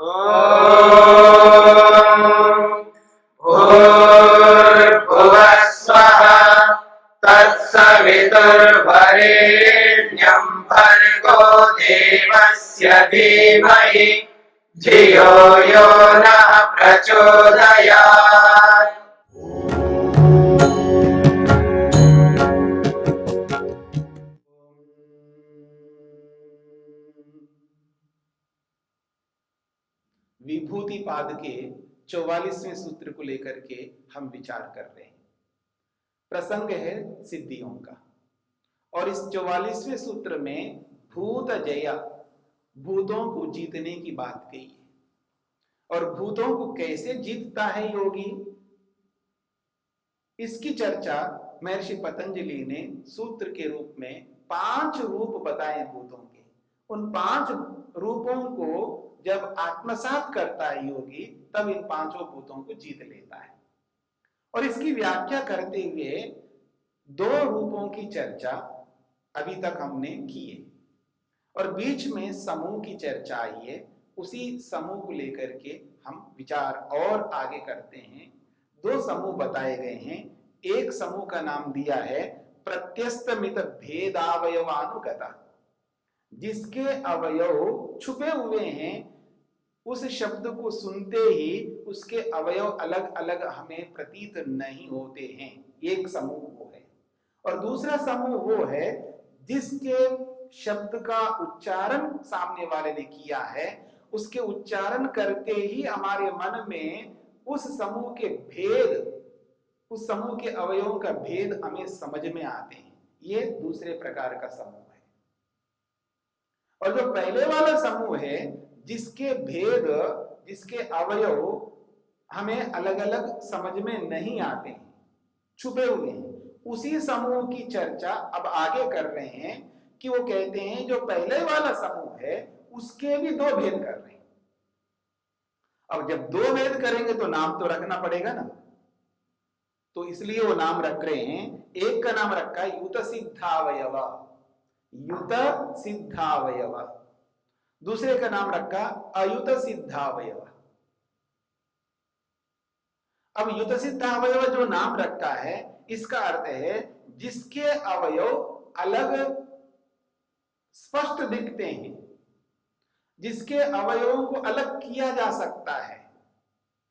भूर्भुवः स्वः तत्सवितुर्वरेण्यं भर्गो देवस्य धीमहि धियो यो नः प्रचोदयात्। विभूति पाद के 44वें सूत्र को लेकर के हम विचार कर रहे हैं। प्रसंग है सिद्धियों का, और इस 44वें सूत्र में भूत जया, भूतों को जीतने की बात कही है। और भूतों को कैसे जीतता है योगी, इसकी चर्चा महर्षि पतंजलि ने सूत्र के रूप में 5 रूप बताए भूतों के। उन 5 रूपों को जब आत्मसात करता है योगी, तब इन 5 भूतों को जीत लेता है। और इसकी व्याख्या करते हुए 2 रूपों की चर्चा अभी तक हमने की है, और बीच में समूह की चर्चा आई है। उसी समूह को लेकर के हम विचार और आगे करते हैं। 2 समूह बताए गए हैं। एक समूह का नाम दिया है प्रत्यस्तमित भेदावयवानुगता, जिसके अवयव छुपे हुए हैं। उस शब्द को सुनते ही उसके अवयव अलग अलग हमें प्रतीत नहीं होते हैं। एक समूह वो है। और दूसरा समूह वो है जिसके शब्द का उच्चारण सामने वाले ने किया है, उसके उच्चारण करते ही हमारे मन में उस समूह के भेद, उस समूह के अवयवों का भेद हमें समझ में आते हैं। ये दूसरे प्रकार का समूह है। और जो पहले वाला समूह है, जिसके भेद, जिसके अवयव हमें अलग अलग समझ में नहीं आते हैं, छुपे हुए हैं, उसी समूह की चर्चा अब आगे कर रहे हैं। कि वो कहते हैं जो पहले वाला समूह है उसके भी 2 भेद कर रहे हैं। अब जब 2 भेद करेंगे तो नाम तो रखना पड़ेगा ना, तो इसलिए वो नाम रख रहे हैं। एक का नाम रखा है युत सिद्धावयव, युत सिद्धावयव। दूसरे का नाम रखा अयुत सिद्धावयव। अब युत सिद्धावयव जो नाम रखा है, इसका अर्थ है जिसके अवयव अलग स्पष्ट दिखते हैं, जिसके अवयवों को अलग किया जा सकता है।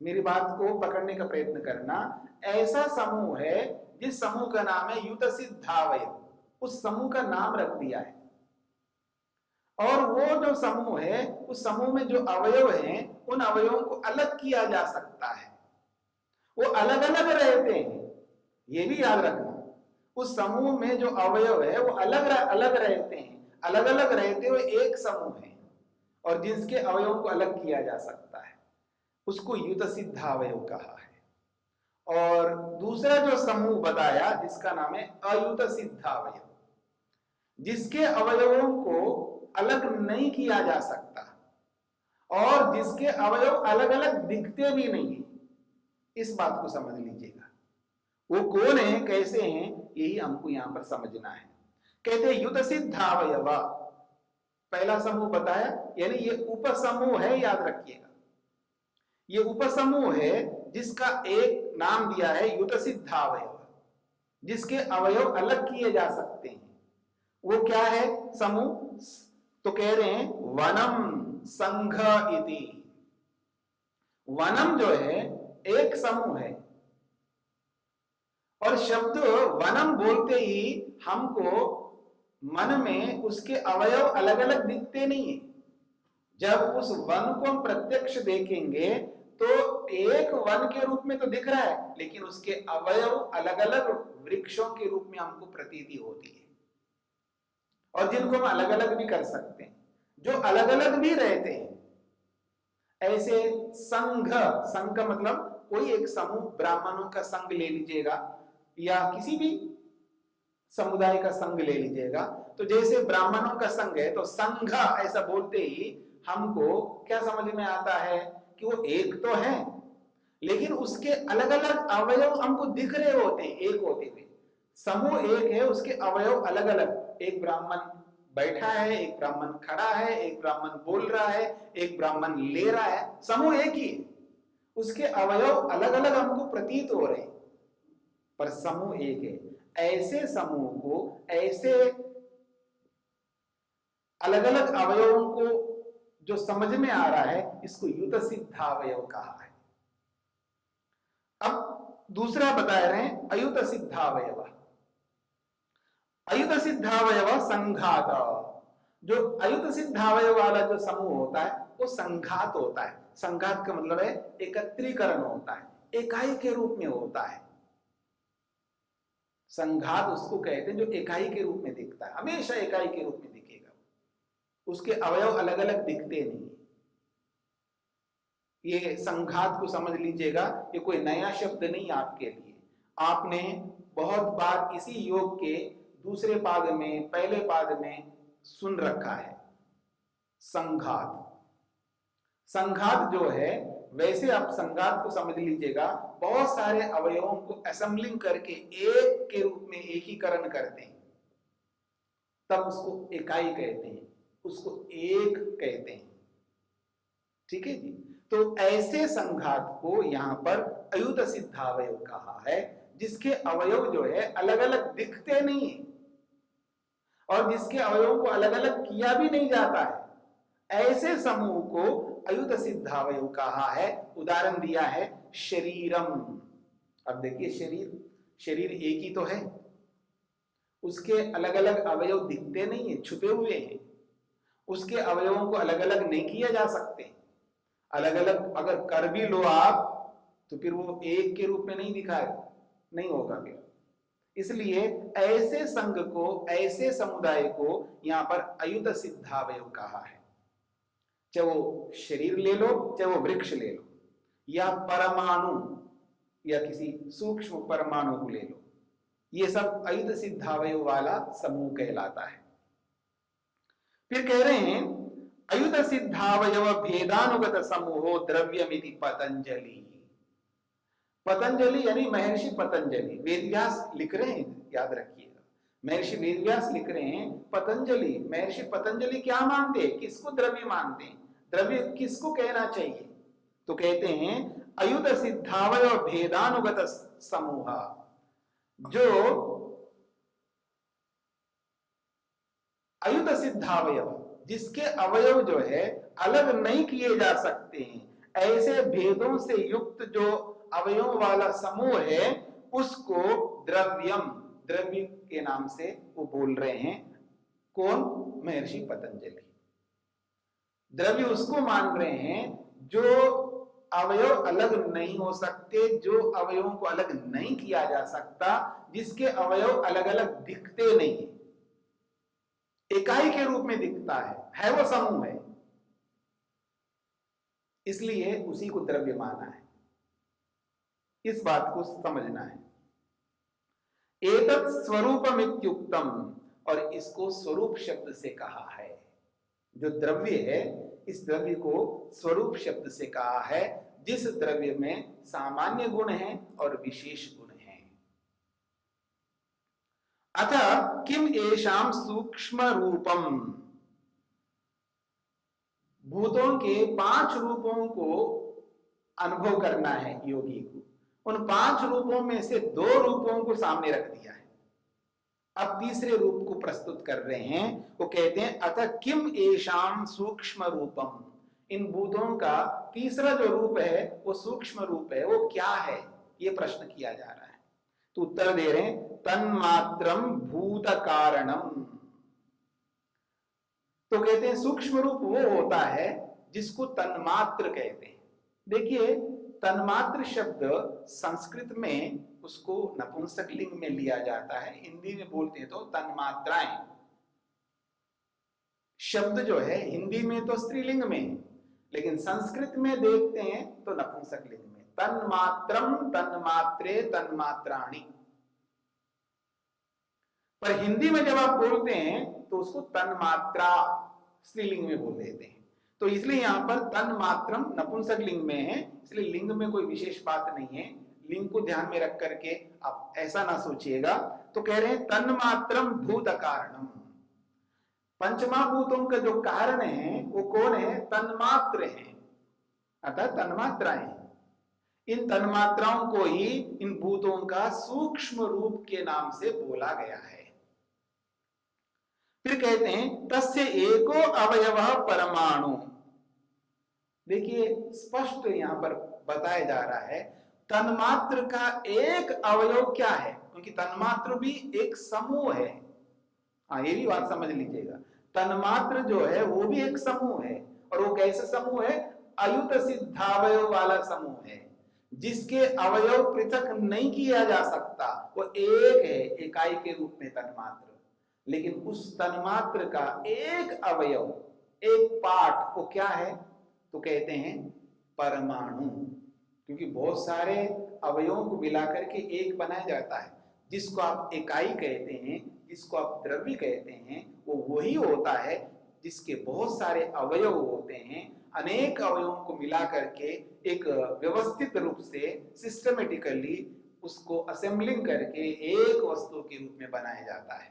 मेरी बात को पकड़ने का प्रयत्न करना। ऐसा समूह है जिस समूह का नाम है युत सिद्धावयव, उस समूह का नाम रख दिया है। और वो जो समूह है, उस समूह में जो अवयव हैं, उन अवयवों को अलग किया जा सकता है। वो अलग अलग रहते हैं, ये भी याद रखना। उस समूह में जो अवयव है वो अलग अलग रहते हैं। अलग अलग रहते हुए एक समूह है, और जिसके अवयवों को अलग किया जा सकता है, उसको युत सिद्धावयव कहा है। और दूसरा जो समूह बताया, जिसका नाम है अयुत सिद्धावयव, जिसके अवयवों को अलग नहीं किया जा सकता, और जिसके अवयव अलग अलग दिखते भी नहीं है। इस बात को समझ लीजिएगा। वो कौन है, कैसे हैं, यही हमको यहां पर समझना है। कहते हैं युत सिद्धावयव, पहला समूह बताया, यानी ये उपसमूह है, याद रखिएगा। ये उपसमूह है जिसका एक नाम दिया है युत सिद्धावयव, जिसके अवयव अलग किए जा सकते हैं। वो क्या है समूह? तो कह रहे हैं वनम संघ इति। वनम जो है एक समूह है, और शब्द वनम बोलते ही हमको मन में उसके अवयव अलग अलग दिखते नहीं है। जब उस वन को हम प्रत्यक्ष देखेंगे तो एक वन के रूप में तो दिख रहा है, लेकिन उसके अवयव अलग अलग वृक्षों के रूप में हमको प्रतीति होती है, और जिनको हम अलग अलग भी कर सकते हैं, जो अलग अलग भी रहते हैं। ऐसे संघ, संघ का मतलब कोई एक समूह, ब्राह्मणों का संघ ले लीजिएगा या किसी भी समुदाय का संघ ले लीजिएगा। तो जैसे ब्राह्मणों का संघ है, तो संघ ऐसा बोलते ही हमको क्या समझ में आता है कि वो एक तो है, लेकिन उसके अलग अलग अवयव हमको दिख रहे होते हैं एक होते हुए। समूह एक है, उसके अवयव अलग अलग। एक ब्राह्मण बैठा है, एक ब्राह्मण खड़ा है, एक ब्राह्मण बोल रहा है, एक ब्राह्मण ले रहा है, समूह एक ही है। उसके अवयव अलग अलग हमको प्रतीत हो रहे हैं पर समूह एक है। ऐसे समूह को, ऐसे अलग अलग अवयवों को जो समझ में आ रहा है, इसको युत सिद्धावयव कहा है। अब दूसरा बता रहे हैं अयुत सिद्धावयव। अयुत सिद्धावयव संघात। जो अयुत सिद्धावयव वाला जो समूह होता है वो संघात होता है। संघात का मतलब है एकत्रीकरण होता है, इकाई के रूप में होता है। संघात उसको कहते हैं जो इकाई के रूप में दिखता है, हमेशा इकाई के रूप में दिखेगा, उसके अवयव अलग अलग दिखते नहीं। ये संघात को समझ लीजिएगा, ये कोई नया शब्द नहीं आपके लिए। आपने बहुत बार इसी योग के दूसरे पाद में, पहले पाद में सुन रखा है संघात। संघात जो है, वैसे आप संघात को समझ लीजिएगा, बहुत सारे अवयवों को असेंबलिंग करके एक के रूप में एकीकरण करते हैं, तब उसको इकाई कहते हैं, उसको एक कहते हैं। ठीक है जी। तो ऐसे संघात को यहां पर अयुत सिद्धावयव कहा है, जिसके अवयव जो है अलग अलग दिखते नहीं है और जिसके अवयवों को अलग अलग किया भी नहीं जाता है, ऐसे समूह को अयुत सिद्धावयव कहा है। उदाहरण दिया है शरीरम। अब देखिए, शरीर एक ही तो है, उसके अलग अलग अवयव दिखते नहीं है, छुपे हुए हैं। उसके अवयवों को अलग अलग नहीं किया जा सकते। अलग अलग अगर कर भी लो आप तो फिर वो एक के रूप में नहीं दिखाएगा, नहीं होगा क्या। इसलिए ऐसे संघ को, ऐसे समुदाय को यहां पर अयुत सिद्धावयव कहा है। चाहे वो शरीर ले लो, चाहे वो वृक्ष ले लो, या परमाणु, या किसी सूक्ष्म परमाणु को ले लो, ये सब अयुत सिद्धावयव वाला समूह कहलाता है। फिर कह रहे हैं अयुत सिद्धावयव भेदानुगत समूहो द्रव्यमिति पतंजलि। पतंजलि यानी महर्षि पतंजलि, वेदव्यास लिख रहे हैं, याद रखिएगा, महर्षि वेदव्यास लिख रहे हैं पतंजलि। महर्षि पतंजलि क्या मानते हैं, किसको द्रव्य मानते हैं, द्रव्य किसको कहना चाहिए? तो कहते हैं अयुत सिद्धावयव भेदानुगत समूह। जो अयुत सिद्धावयव, जिसके अवयव जो है अलग नहीं किए जा सकते हैं, ऐसे भेदों से युक्त जो अवयव वाला समूह है, उसको द्रव्यम, द्रव्य के नाम से वो बोल रहे हैं। कौन? महर्षि पतंजलि। द्रव्य उसको मान रहे हैं जो अवयव अलग नहीं हो सकते, जो अवयवों को अलग नहीं किया जा सकता, जिसके अवयव अलग अलग दिखते नहीं है, इकाई के रूप में दिखता है वो समूह है, इसलिए उसी को द्रव्य माना है। इस बात को समझना है। एतत् स्वरूपमित्युक्तम, और इसको स्वरूप शब्द से कहा है। जो द्रव्य है, इस द्रव्य को स्वरूप शब्द से कहा है, जिस द्रव्य में सामान्य गुण है और विशेष गुण है। अतः किम एषाम सूक्ष्म रूपम, भूतों के 5 रूपों को अनुभव करना है योगी को। उन 5 रूपों में से 2 रूपों को सामने रख दिया है, अब तीसरे रूप को प्रस्तुत कर रहे हैं। वो कहते हैं अतः किम एषाम सूक्ष्म रूपम, इन भूतों का तीसरा जो रूप है वो सूक्ष्म रूप है, वो क्या है, ये प्रश्न किया जा रहा है। तो उत्तर दे रहे हैं तन्मात्रम भूत कारणम। तो कहते हैं सूक्ष्म रूप वो होता है जिसको तन्मात्र कहते हैं। देखिए, तन्मात्र शब्द संस्कृत में उसको नपुंसक लिंग में लिया जाता है, हिंदी में बोलते हैं तो तन्मात्राएं। शब्द जो है हिंदी में तो स्त्रीलिंग में है, लेकिन संस्कृत में देखते हैं तो नपुंसक लिंग में। तन्मात्रम, तन्मात्रे, तन्मात्राणि। पर हिंदी में जब आप बोलते हैं तो उसको तन्मात्रा स्त्रीलिंग में बोल देते हैं। तो इसलिए यहां पर तन्मात्रम नपुंसक लिंग में है, इसलिए लिंग में कोई विशेष बात नहीं है। लिंग को ध्यान में रख करके आप ऐसा ना सोचिएगा। तो कह रहे हैं तन्मात्रम भूत कारणम, पंचमहाभूतों का जो कारण है वो कौन है? तन्मात्र है, अर्थात तन्मात्राएं हैं। इन तन्मात्राओं को ही इन भूतों का सूक्ष्म रूप के नाम से बोला गया है। फिर कहते हैं तस्य एको अवयवः परमाणु। देखिए स्पष्ट यहां पर बताया जा रहा है तन्मात्र का एक अवयव क्या है, क्योंकि तन्मात्र भी एक समूह है। हाँ, ये भी बात समझ लीजिएगा, तन्मात्र जो है वो भी एक समूह है, और वो कैसे समूह है? अयुत सिद्धावयव वाला समूह है, जिसके अवयव पृथक नहीं किया जा सकता, वो एक है, इकाई के रूप में तन्मात्र। लेकिन उस तन्मात्र का एक अवयव, एक पार्ट, वो क्या है? तो कहते हैं परमाणु, क्योंकि बहुत सारे अवयवों को मिलाकर के एक बनाया जाता है। जिसको आप इकाई कहते हैं, जिसको आप द्रव्य कहते हैं, वो वही होता है जिसके बहुत सारे अवयव होते हैं। अनेक अवयवों को मिला करके एक व्यवस्थित रूप से सिस्टमेटिकली उसको असेंबलिंग करके एक वस्तु के रूप में बनाया जाता है।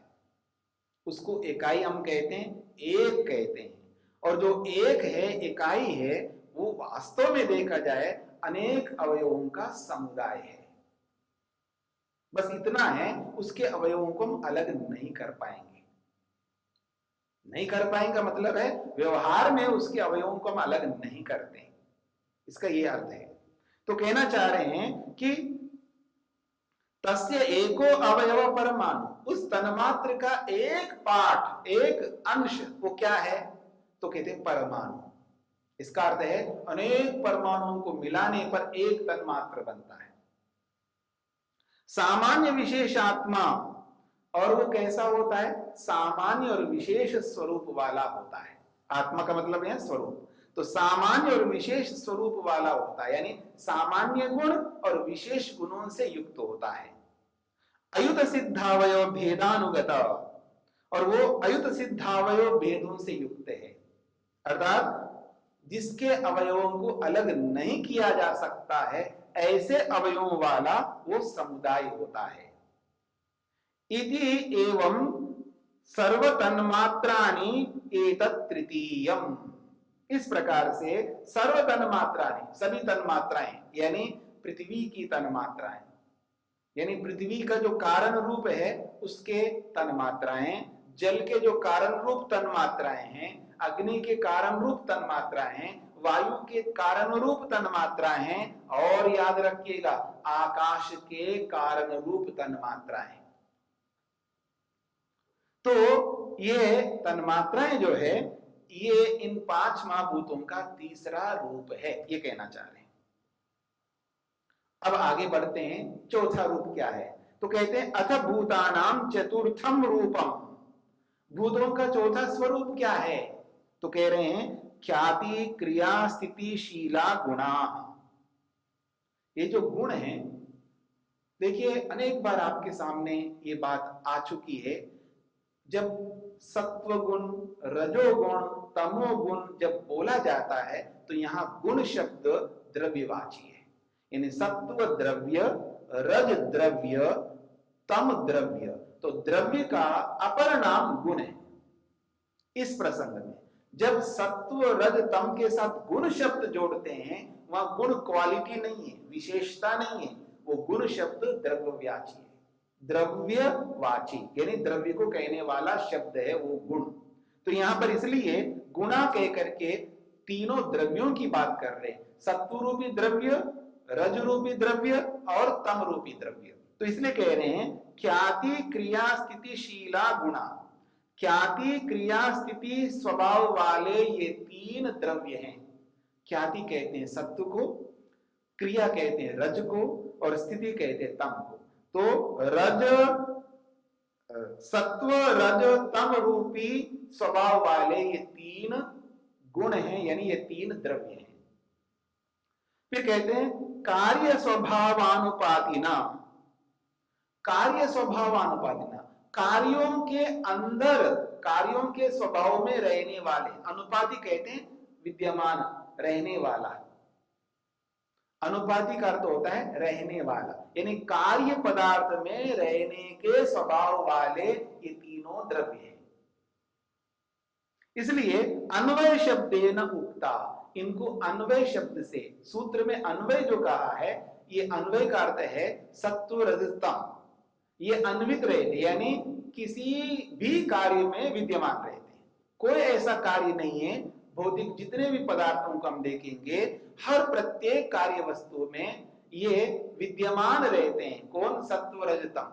उसको इकाई हम कहते हैं, एक कहते हैं। और जो एक है, इकाई है, वो वास्तव में देखा जाए अनेक अवयवों का समुदाय है। बस इतना है, उसके अवयवों को हम अलग नहीं कर पाएंगे। नहीं कर पाएंगे मतलब है व्यवहार में उसके अवयवों को हम अलग नहीं करते, इसका ये अर्थ है। तो कहना चाह रहे हैं कि तस्य एको अवयव परमाणु, उस तन्मात्र का एक पार्ट, एक अंश, वो क्या है? तो कहते हैं परमाणु। इसका अर्थ है अनेक परमाणुओं को मिलाने पर एक तन्मात्र बनता है। सामान्य विशेषात्मा, और वो कैसा होता है? सामान्य और विशेष स्वरूप वाला होता है। आत्मा का मतलब है स्वरूप, तो सामान्य और विशेष स्वरूप वाला होता है, यानी सामान्य गुण और विशेष गुणों से युक्त होता है। अयुत सिद्धावयव भेदानुगत, और वो अयुत सिद्धावयव भेदों से युक्त है, अर्थात जिसके अवयवों को अलग नहीं किया जा सकता है, ऐसे अवयवों वाला वो समुदाय होता है। इति एवं सर्वतन्मात्राणि एतत् तृतीयम्, इस प्रकार से सर्वतन्मात्राणि, सभी तन्मात्राएं, यानी पृथ्वी की तन्मात्राएं, यानी पृथ्वी का जो कारण रूप है उसके तन्मात्राएं, जल के जो कारण रूप तन्मात्राएं हैं, अग्नि के कारण रूप तन्मात्राएं हैं, वायु के कारण रूप तन्मात्राएं हैं, और याद रखिएगा आकाश के कारण रूप तन्मात्राएं। तो ये तन्मात्राएं जो है ये इन पांच महाभूतों का तीसरा रूप है, ये कहना चाह रहे हैं। अब आगे बढ़ते हैं, चौथा रूप क्या है? तो कहते हैं अथ भूतानां चतुर्थम रूपम, भूतों का चौथा स्वरूप क्या है? तो कह रहे हैं ख्याति क्रिया स्थितिशीला गुणा। ये जो गुण है, देखिए अनेक बार आपके सामने ये बात आ चुकी है। जब सत्व गुण, रजोगुण, तमोगुण जब बोला जाता है तो यहां गुण शब्द द्रव्यवाची है, यानी सत्व द्रव्य, रज द्रव्य, तम द्रव्य। तो द्रव्य का अपर नाम गुण है। इस प्रसंग में जब सत्व रज तम के साथ गुण शब्द जोड़ते हैं, वहां गुण क्वालिटी नहीं है, विशेषता नहीं है, वो गुण शब्द द्रव्यवाची है, द्रव्यवाची, यानी द्रव्य को कहने वाला शब्द है वो गुण। तो यहां पर इसलिए गुणा कह करके तीनों द्रव्यों की बात कर रहे हैं, सत्व रूपी द्रव्य, रज रूपी द्रव्य और तम रूपी द्रव्य। तो इसलिए कह रहे हैं ख्याति क्रिया स्थितिशीला गुणा। ख्याति क्रिया स्थिति स्वभाव वाले ये तीन द्रव्य हैं। ख्याति कहते हैं सत्व को, क्रिया कहते हैं रज को, और स्थिति कहते हैं तम को। तो रज, सत्व रज तम रूपी स्वभाव वाले ये तीन गुण हैं, यानी ये तीन द्रव्य हैं। फिर कहते हैं कार्य स्वभावानुपातिना। कार्य स्वभावानुपातिना, कार्यों के अंदर, कार्यों के स्वभाव में रहने वाले, अनुपाति कहते हैं विद्यमान, रहने वाला। अनुपाति का अर्थ होता है रहने वाला, यानी कार्य पदार्थ में रहने के स्वभाव वाले ये तीनों द्रव्य हैं। इसलिए अन्वय शब्देन उक्ता, इनको अन्वय शब्द से, सूत्र में अन्वय जो कहा है, ये अन्वय का अर्थ है सत्व रजतम, ये अन्वित रहते यानी किसी भी कार्य में विद्यमान रहते हैं। कोई ऐसा कार्य नहीं है, भौतिक जितने भी पदार्थों को हम देखेंगे हर प्रत्येक कार्य वस्तु में ये विद्यमान रहते हैं। कौन? सत्व रजतम,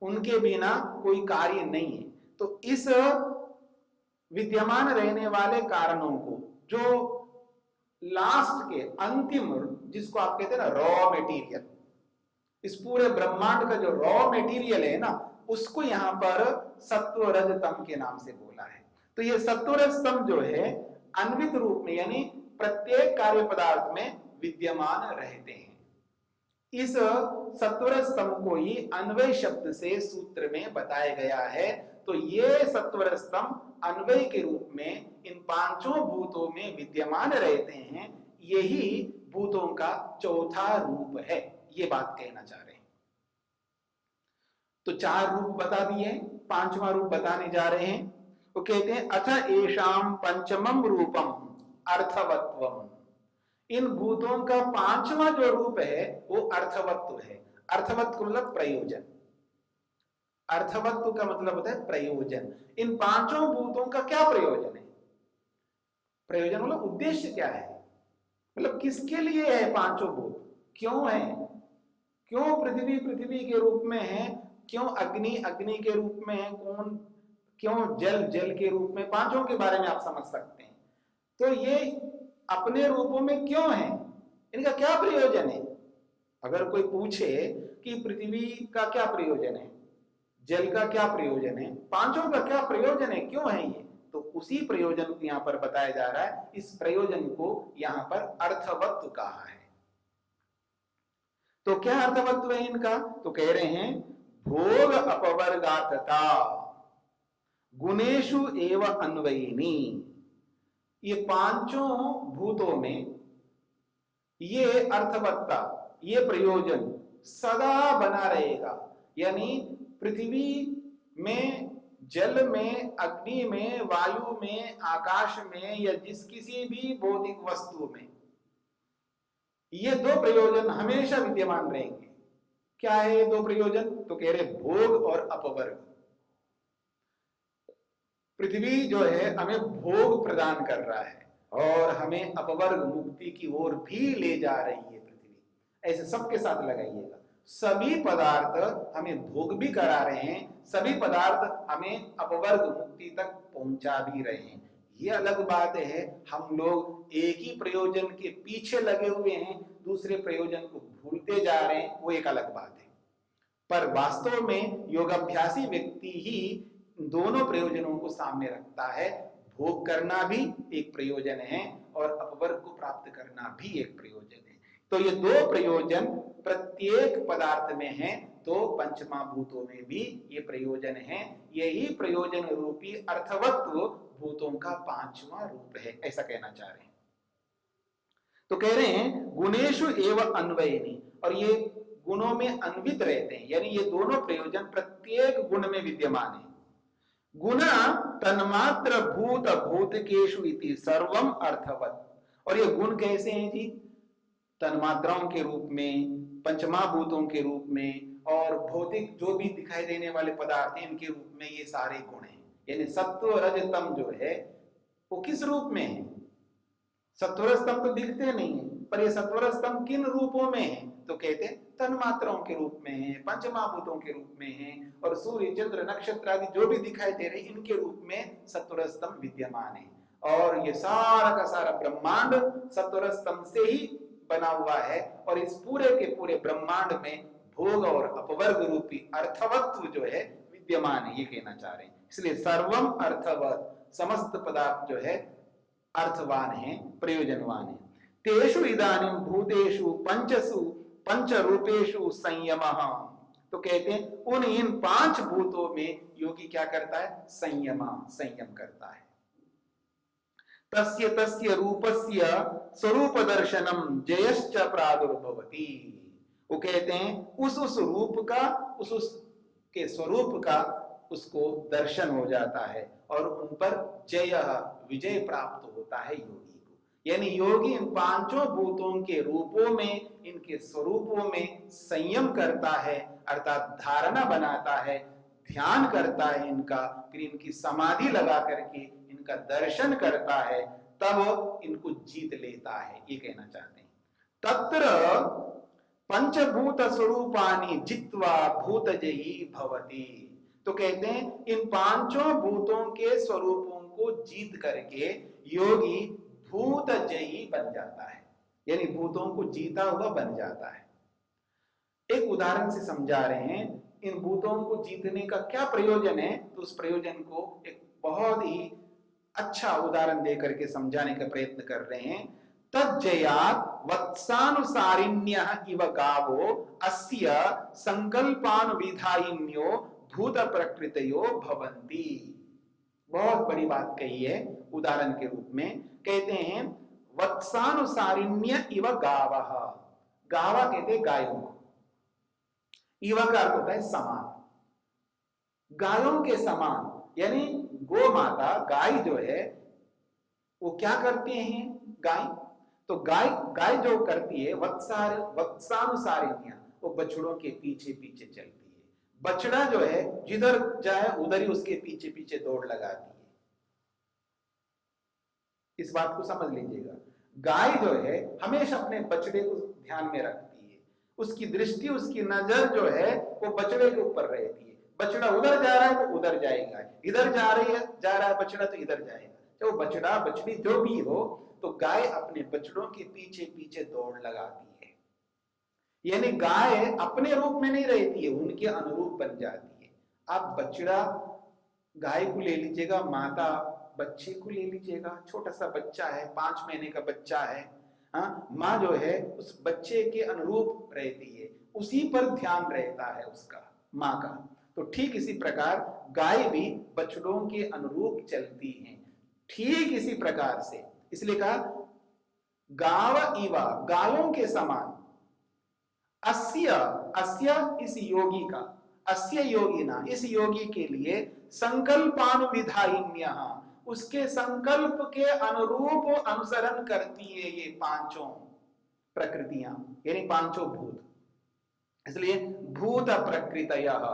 उनके बिना कोई कार्य नहीं है। तो इस विद्यमान रहने वाले कारणों को, जो लास्ट के अंतिम, जिसको आप कहते हैं ना रॉ मटेरियल, इस पूरे ब्रह्मांड का जो रॉ मटेरियल है ना, उसको यहां पर सत्व रजतम के नाम से बोला है। तो ये सत्व रजतम जो है अन्वित रूप में यानी प्रत्येक कार्य पदार्थ में विद्यमान रहते हैं। इस सत्वर स्तंभ को ही अन्वय शब्द से सूत्र में बताया गया है। तो ये सत्वर स्तंभ अन्वय के रूप में इन पांचों भूतों में विद्यमान रहते हैं। यही भूतों का चौथा रूप है, ये बात कहना चाह रहे हैं। तो चार रूप बता दिए, पांचवा रूप बताने जा रहे हैं। वो कहते हैं अथ एषाम पंचमम रूपम अर्थवत्वम, इन भूतों का पांचवा जो रूप है वो अर्थवत्व है। अर्थवत्व मतलब प्रयोजन, अर्थवत्व का मतलब होता है प्रयोजन। इन पांचों भूतों का क्या प्रयोजन है? प्रयोजन मतलब उद्देश्य क्या है, मतलब किसके लिए है पांचों भूत, क्यों है? क्यों पृथ्वी पृथ्वी के रूप में है, क्यों अग्नि अग्नि के रूप में है, कौन क्यों जल जल के रूप में, पांचों के बारे में आप समझ सकते हैं। तो ये अपने रूपों में क्यों है, इनका क्या प्रयोजन है? अगर कोई पूछे कि पृथ्वी का क्या प्रयोजन है, जल का क्या प्रयोजन है, पांचों का क्या प्रयोजन है, क्यों है ये, तो उसी प्रयोजन को यहां पर बताया जा रहा है। इस प्रयोजन को यहां पर अर्थवत्व कहा है। तो क्या अर्थवत्व है इनका? तो कह रहे हैं भोग अपवर्गातता गुणेशु एव अन्वयिनी। ये पांचों भूतों में ये अर्थवत्ता, ये प्रयोजन सदा बना रहेगा। यानी पृथ्वी में, जल में, अग्नि में, वायु में, आकाश में या जिस किसी भी भौतिक वस्तु में ये दो प्रयोजन हमेशा विद्यमान रहेंगे। क्या है ये दो प्रयोजन? तो कह रहे भोग और अपवर्ग। पृथ्वी जो है हमें भोग प्रदान कर रहा है और हमें अपवर्ग मुक्ति की ओर भी ले जा रही है पृथ्वी। ऐसे सबके साथ लगाइएगा, सभी पदार्थ हमें भोग भी करा रहे हैं, सभी पदार्थ हमें अपवर्ग मुक्ति तक पहुंचा भी रहे हैं। ये अलग बात है, हम लोग एक ही प्रयोजन के पीछे लगे हुए हैं, दूसरे प्रयोजन को भूलते जा रहे हैं, वो एक अलग बात है। पर वास्तव में योगाभ्यासी व्यक्ति ही दोनों प्रयोजनों को सामने रखता है। भोग करना भी एक प्रयोजन है और अपवर्ग को प्राप्त करना भी एक प्रयोजन है। तो ये दो प्रयोजन प्रत्येक पदार्थ में है, तो पंचमहाभूतों में भी ये प्रयोजन है। यही प्रयोजन रूपी अर्थवत्व भूतों का पांचवा रूप है, ऐसा कहना चाह रहे हैं। तो कह रहे हैं गुणेशु एव अन्वयिनी, और ये गुणों में अन्वित रहते हैं, यानी ये दोनों प्रयोजन प्रत्येक गुण में विद्यमान है। गुण तन्मात्र भूत भूतिकेषु इति सर्वम अर्थवत्। और ये गुण कैसे हैं जी? तन्मात्राओं के रूप में, पंचमहाभूतों के रूप में, और भौतिक जो भी दिखाई देने वाले पदार्थ हैं इनके रूप में ये सारे गुण हैं। यानी सत्व रज तम जो है वो किस रूप में है? सत्वर स्तंभ तो दिखते नहीं है, पर ये सत्वर स्तंभ किन रूपों में है? तो कहते हैं तन्मात्राओं के रूप में है, पंचमहाभूतों के रूप में है, और सूर्य चंद्र नक्षत्र आदि जो भी दिखाई दे रहे हैं इनके रूप में सत्वर स्तंभ विद्यमान है। और ये सारा का सारा ब्रह्मांड सत्वर स्तंभ से ही बना हुआ है। और इस पूरे के पूरे ब्रह्मांड में भोग और अपवर्ग रूपी अर्थवत्व जो है विद्यमान है, ये कहना चाह रहे हैं। इसलिए सर्वम अर्थवत्, समस्त पदार्थ जो है अर्थवान है, प्रयोजनवान है। तेषु इदानीं भूतेषु पंचसु पंच रूपेषु संयमः। तो कहते हैं उन इन पांच भूतों में योगी क्या करता है? संयम करता है। तस्य तस्य रूपस्य स्वरूप दर्शनम जयश्च प्रादुर्भवति। वो कहते हैं उस रूप का, उस के स्वरूप का उसको दर्शन हो जाता है और उन पर जय विजय प्राप्त होता है योगी को। यानी योगी इन पांचों भूतों के रूपों में, इनके स्वरूपों में संयम करता है, अर्थात धारणा बनाता है, ध्यान करता है इनका, फिर इनकी समाधि लगा करके इनका दर्शन करता है, तब इनको जीत लेता है, ये कहना चाहते हैं। तत्र पंचभूत स्वरूपानि जित्वा भूतजयी भवति। तो कहते हैं इन पांचों भूतों के स्वरूपों को जीत करके योगी भूतजयी बन जाता है, यानी भूतों को जीता हुआ बन जाता है। एक उदाहरण से समझा रहे हैं इन भूतों को जीतने का क्या प्रयोजन है, तो उस प्रयोजन को एक बहुत ही अच्छा उदाहरण देकर के समझाने का प्रयत्न कर रहे हैं। तज्जयात् वत्सानुसारिण्यः इव गावो अस्य संकल्पानुविधायिन्यो भूत प्रकृतयो भवन्ति। बहुत बड़ी बात कही है उदाहरण के रूप में। कहते हैं वत्सानुसारिण्य इव गावः, गावा कहते गायों को, इव का अर्थ होता है समान, गायों के समान, यानी गो माता गाय जो है वो क्या करते हैं, गाय तो गाय जो करती है वत्सानुसारिण्य, वो बछड़ों के पीछे पीछे चलती है। बछड़ा जो है जिधर जाए उधर ही उसके पीछे पीछे दौड़ लगाती है। इस बात को समझ लीजिएगा। गाय जो है हमेशा अपने बछड़े को ध्यान में रखती है, उसकी दृष्टि, उसकी नजर जो है वो बछड़े के ऊपर रहती है। बछड़ा उधर जा रहा है तो उधर जाएगा, इधर जा रहा है बछड़ा तो इधर जाएगा। तो बछड़ा बछड़ी जो भी हो, तो गाय अपने बछड़ों के पीछे पीछे दौड़ लगाती है। यानी गाय अपने रूप में नहीं रहती है, उनके अनुरूप बन जाती है। आप बछड़ा गाय को ले लीजिएगा, माता बच्चे को ले लीजिएगा, छोटा सा बच्चा है, 5 महीने का बच्चा है, हाँ, माँ जो है उस बच्चे के अनुरूप रहती है, उसी पर ध्यान रहता है उसका, माँ का। तो ठीक इसी प्रकार गाय भी बछड़ों के अनुरूप चलती हैं, ठीक इसी प्रकार से। इसलिए कहा गाव इवा, गायों के समान, अस्य, अस्य इस योगी का, अस्य योगिना, इस योगी के लिए संकल्पानुविधायिन्यः, उसके संकल्प के अनुरूप अनुसरण करती है ये पांचों प्रकृतियां, यानी पांचों भूत। इसलिए भूत प्रकृतयः,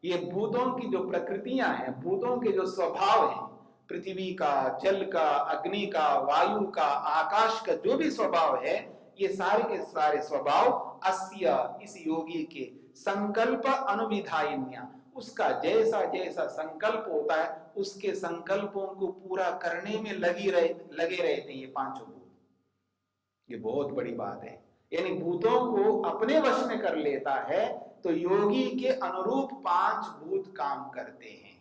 ये भूतों की जो प्रकृतियां हैं, भूतों के जो स्वभाव हैं, पृथ्वी का, जल का, अग्नि का, वायु का, आकाश का जो भी स्वभाव है, ये सारे के सारे स्वभाव अस्य, इस योगी के संकल्प अनुविधायिन्या, उसका जैसा जैसा संकल्प होता है उसके संकल्पों को पूरा करने में लगे रहते हैं ये पांचों भूत। ये बहुत बड़ी बात है, यानी भूतों को अपने वश में कर लेता है तो योगी के अनुरूप 5 भूत काम करते हैं।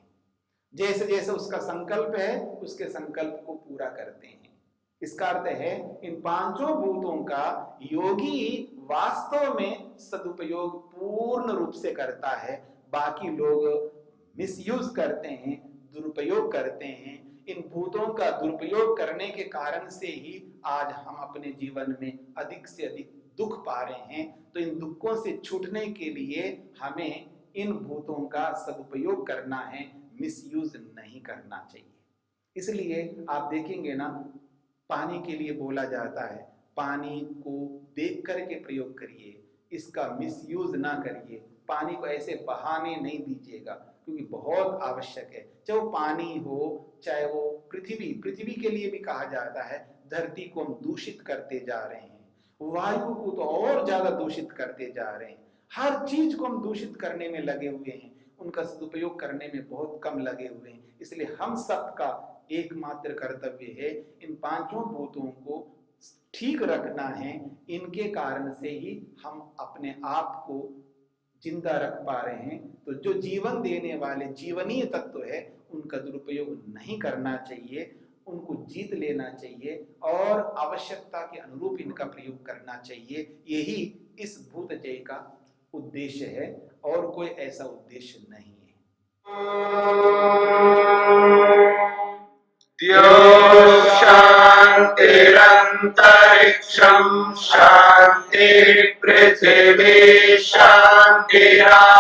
जैसे जैसे उसका संकल्प है उसके संकल्प को पूरा करते हैं। इसका अर्थ है इन पांचों भूतों का योगी वास्तव में सदुपयोग पूर्ण रूप से करता है। बाकी लोग मिसयूज करते हैं, दुरुपयोग करते हैं। इन भूतों का दुरुपयोग करने के कारण से ही आज हम अपने जीवन में अधिक से अधिक दुख पा रहे हैं। तो इन दुखों से छूटने के लिए हमें इन भूतों का सदुपयोग करना है, मिसयूज नहीं करना चाहिए। इसलिए आप देखेंगे ना, पानी के लिए बोला जाता है पानी को देख करके प्रयोग करिए, इसका मिसयूज ना करिए। पानी को ऐसे बहाने नहीं दीजिएगा क्योंकि बहुत आवश्यक है। चाहे वो पानी हो, चाहे वो पृथ्वी के लिए भी कहा जाता है। धरती को हम दूषित करते जा रहे हैं, वायु को तो और ज्यादा दूषित करते जा रहे हैं। हर चीज को हम दूषित करने में लगे हुए हैं, उनका सदुपयोग करने में बहुत कम लगे हुए हैं। इसलिए हम सबका एकमात्र कर्तव्य है इन पांचों भूतों को ठीक रखना है। इनके कारण से ही हम अपने आप को जिंदा रख पा रहे हैं। तो जो जीवन देने वाले जीवनीय तत्व है उनका दुरुपयोग नहीं करना चाहिए, उनको जीत लेना चाहिए और आवश्यकता के अनुरूप इनका प्रयोग करना चाहिए। यही इस भूत जय का उद्देश्य है और कोई ऐसा उद्देश्य नहीं है। शांतिरंतरिक्षं शांति पृथिवी शांतिरापः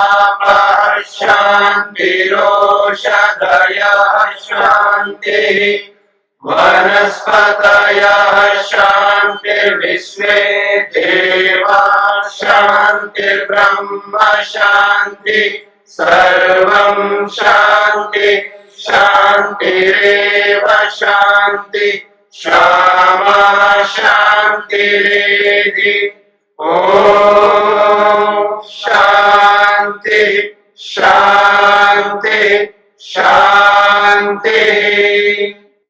शांतिरो औषधयः शान्तिः वनस्पतयः शान्तिर्विश्वे देवाः शान्तिर्ब्रह्म शान्ति सर्वं शान्ति शान्तिरेव शान्ति क्षमा शान्तिरेधि ॐ शान्ति शान्ति शान्ति